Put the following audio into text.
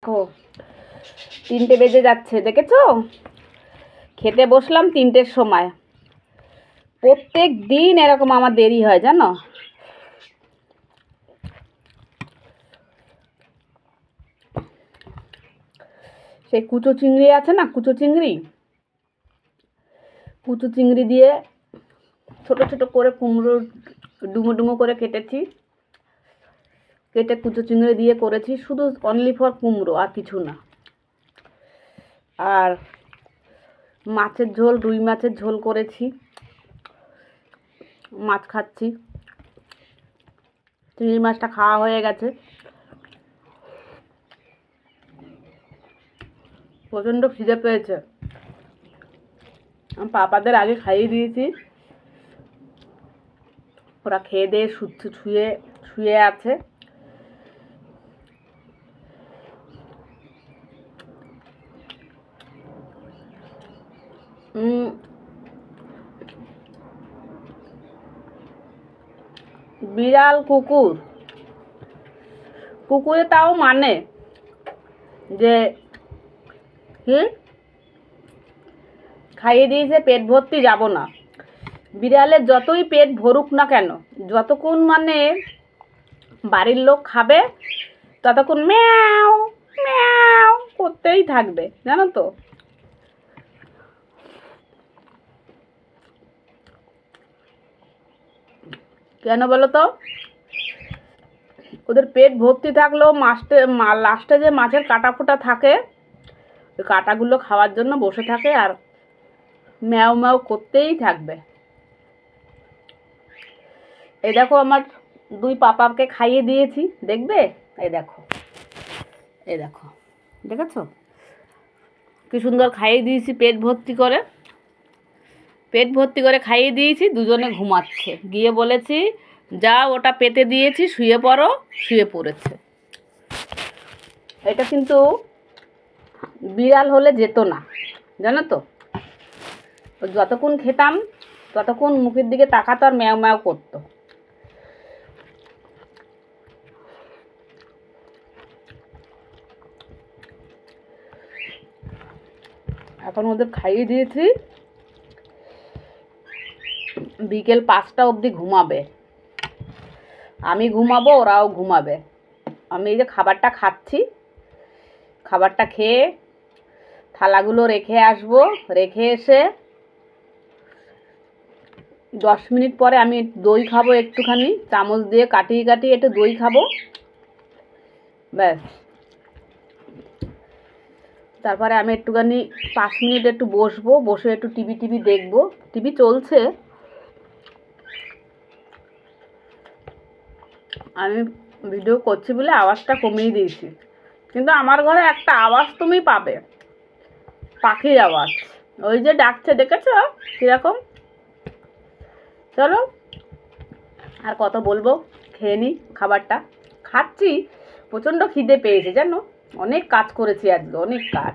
ও 3টে বেজে যাচ্ছে, দেখেছো? খেতে বসলাম 3টের সময়। প্রত্যেক দিন এরকম আমার দেরি হয়, জানো? সেই কুচো চিংড়ি আছে না, কুচো চিংড়ি দিয়ে ছোট ছোট করে কুমড়ো ডুমো ডুমো করে কেটেছি। কেটে কুচো চিংড়ি দিয়ে করেছি, শুধু অনলি ফর কুমড়ো, আর কিছু না। আর মাছের ঝোল, রুই মাছের ঝোল করেছি। মাছ খাচ্ছি, চিংড়ি মাছটা খাওয়া হয়ে গেছে। প্রচণ্ড খিদে পেয়েছে। আমি পাপাদের আগে খাইয়ে দিয়েছি, ওরা খেয়ে দিয়ে শুয়ে আছে। বিড়াল কুকুরে তাও মানে যে কি খাইয়ে দিয়েছে, পেট ভর্তি যাব না। বিড়ালের যতই পেট ভরুক না কেন, যতক্ষণ মানে বাড়ির লোক খাবে ততক্ষণ ম্যাও ম্যাও করতেই থাকবে, জানো তো? কেন বলো তো? ওদের পেট ভর্তি থাকলেও লাস্টে যে মাছের কাটা ফোটা থাকে, ওই কাটাগুলো খাওয়ার জন্য বসে থাকে আর ম্যাও ম্যাও করতেই থাকবে। এই দেখো, আমার 2 পাপাকে খাইয়ে দিয়েছি, দেখবে? এই দেখো দেখেছো কি সুন্দর খাইয়ে দিয়েছি, পেট ভর্তি করে খাইয়ে দিয়েছি। দুজনে ঘুমাচ্ছে। গিয়ে বলেছি যা, ওটা পেতে দিয়েছি, শুয়ে পড়ো, শুয়ে পড়েছে। এটা কিন্তু বিড়াল হলে যেত না, জানো তো? যতক্ষণ খেতাম ততক্ষণ মুখের দিকে তাকাতো আর ম্যাও ম্যাও করতো। এখন ওদের খাইয়ে দিয়েছি, বিকেল 5টা অবধি ঘুমাবে। আমি ঘুমাবো, ওরাও ঘুমাবে। আমি এই যে খাবারটা খাচ্ছি, খাবারটা খেয়ে থালাগুলো রেখে আসবো। রেখে এসে 10 মিনিট পরে আমি দই খাবো, একটুখানি চামচ দিয়ে কাটিয়ে একটু দই খাবো, ব্যাস। তারপরে আমি একটুখানি 5 মিনিট একটু বসবো, বসে একটু টিভি দেখবো। টিভি চলছে, আমি ভিডিও করছি বলে আওয়াজটা কমিয়ে দিয়েছি। কিন্তু আমার ঘরে একটা আওয়াজ তুমি পাবে, পাখির আওয়াজ। ওই যে ডাকছে, দেখেছো কীরকম? চলো, আর কত বলবো, খেয়ে নিই খাবারটা। খাচ্ছি, প্রচণ্ড খিদে পেয়েছে, জানো? অনেক কাজ করেছি আজকে, অনেক কাজ।